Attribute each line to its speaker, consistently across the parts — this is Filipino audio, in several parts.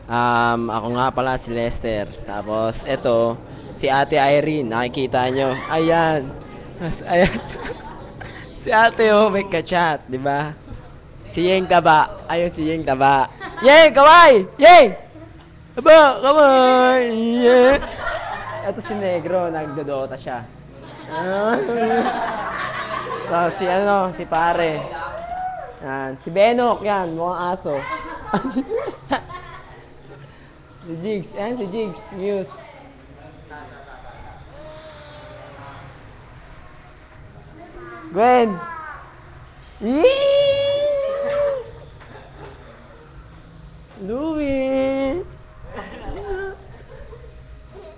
Speaker 1: Ako nga pala si Lester. Tapos, eto, si Ate Irene. Nakikita nyo. Ayan. Ayan. Si ate, oh, may kachat, di ba? Si Yeng Taba. Ayun, si Yeng Taba. Yeng, kaway! Yeng! Aba, kaway! Yeah. Ito si Negro, nagdodota siya. Ah. So, si pare. Yan. Si Benok, yan, mukhang aso. Si Jigs, yan, si Jigs, Muse. Gwen! Yee! Louie!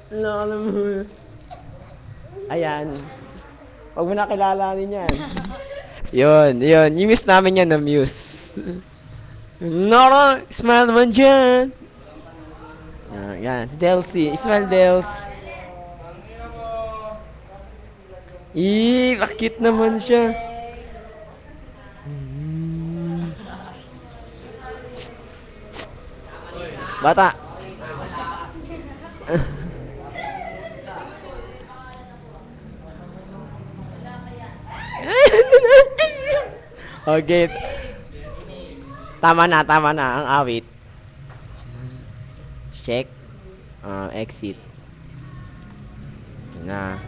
Speaker 1: Alam mo. Ayan. Huwag mo na kilalanin yan. Yun. Yung-miss namin yan na Muse. Nora, smile naman dyan. Yan, si Delcy. Smile, Dels. Bakit naman siya? Bata. Okay. Tama na ang awit. Check. Exit. Na.